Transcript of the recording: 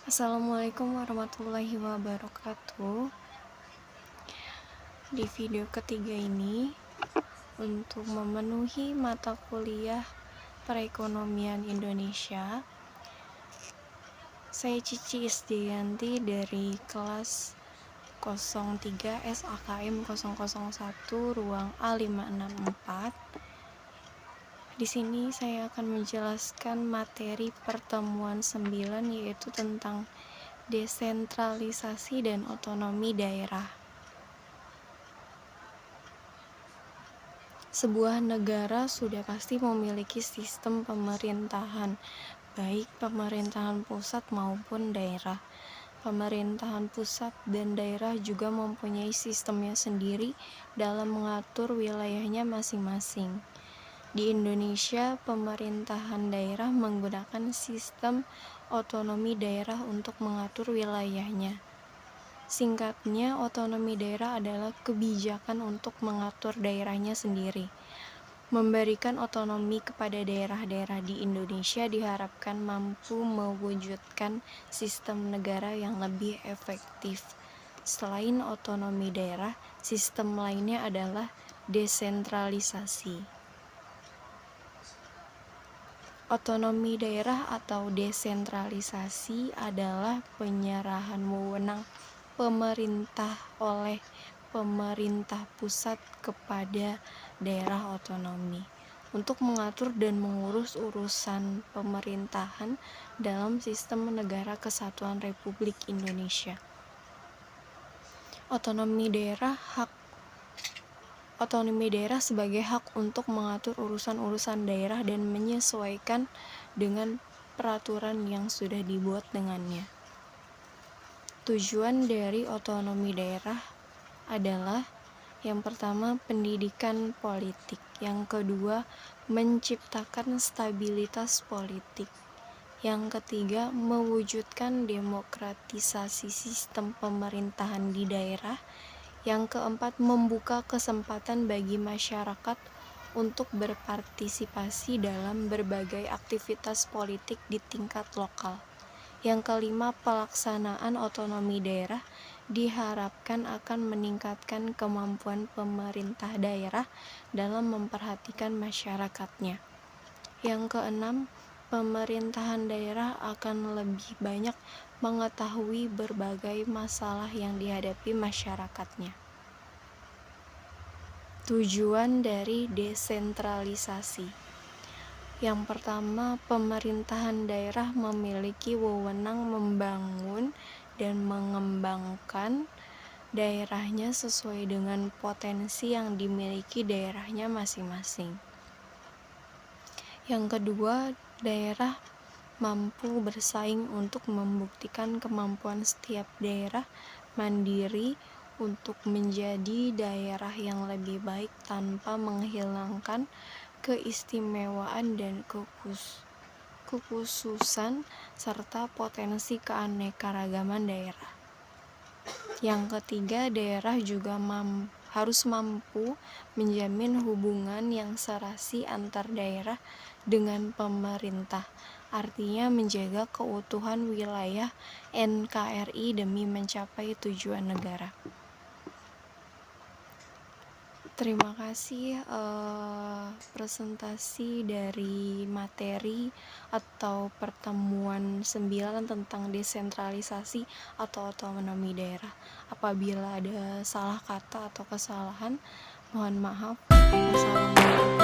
Assalamualaikum warahmatullahi wabarakatuh. Di video ketiga ini, untuk memenuhi mata kuliah perekonomian Indonesia, saya Cici Isdiyanti dari kelas 03 SAKM 001 ruang A564. Di sini saya akan menjelaskan materi pertemuan 9, yaitu tentang desentralisasi dan otonomi daerah. Sebuah negara sudah pasti memiliki sistem pemerintahan, baik pemerintahan pusat maupun daerah. Pemerintahan pusat dan daerah juga mempunyai sistemnya sendiri dalam mengatur wilayahnya masing-masing. Di Indonesia, pemerintahan daerah menggunakan sistem otonomi daerah untuk mengatur wilayahnya. Singkatnya, otonomi daerah adalah kebijakan untuk mengatur daerahnya sendiri. Memberikan otonomi kepada daerah-daerah di Indonesia diharapkan mampu mewujudkan sistem negara yang lebih efektif. Selain otonomi daerah, sistem lainnya adalah desentralisasi. Otonomi daerah atau desentralisasi adalah penyerahan wewenang pemerintah oleh pemerintah pusat kepada daerah otonomi untuk mengatur dan mengurus urusan pemerintahan dalam sistem negara kesatuan Republik Indonesia. Otonomi daerah sebagai hak untuk mengatur urusan-urusan daerah dan menyesuaikan dengan peraturan yang sudah dibuat dengannya. Tujuan dari otonomi daerah adalah yang pertama, pendidikan politik. Yang kedua, menciptakan stabilitas politik. Yang ketiga, mewujudkan demokratisasi sistem pemerintahan di daerah. Yang keempat, membuka kesempatan bagi masyarakat untuk berpartisipasi dalam berbagai aktivitas politik di tingkat lokal. Yang kelima, pelaksanaan otonomi daerah diharapkan akan meningkatkan kemampuan pemerintah daerah dalam memperhatikan masyarakatnya. Yang keenam, pemerintahan daerah akan lebih banyak mengetahui berbagai masalah yang dihadapi masyarakatnya. Tujuan dari desentralisasi. Yang pertama, pemerintahan daerah memiliki wewenang membangun dan mengembangkan daerahnya sesuai dengan potensi yang dimiliki daerahnya masing-masing. Yang kedua, daerah mampu bersaing untuk membuktikan kemampuan setiap daerah mandiri untuk menjadi daerah yang lebih baik tanpa menghilangkan keistimewaan dan kekhususan serta potensi keanekaragaman daerah. Yang ketiga, daerah juga harus mampu menjamin hubungan yang serasi antar daerah dengan pemerintah, artinya menjaga keutuhan wilayah NKRI demi mencapai tujuan negara. Terima kasih presentasi dari materi atau pertemuan 9 tentang desentralisasi atau otonomi daerah. Apabila ada salah kata atau kesalahan, mohon maaf. Wassalamualaikum.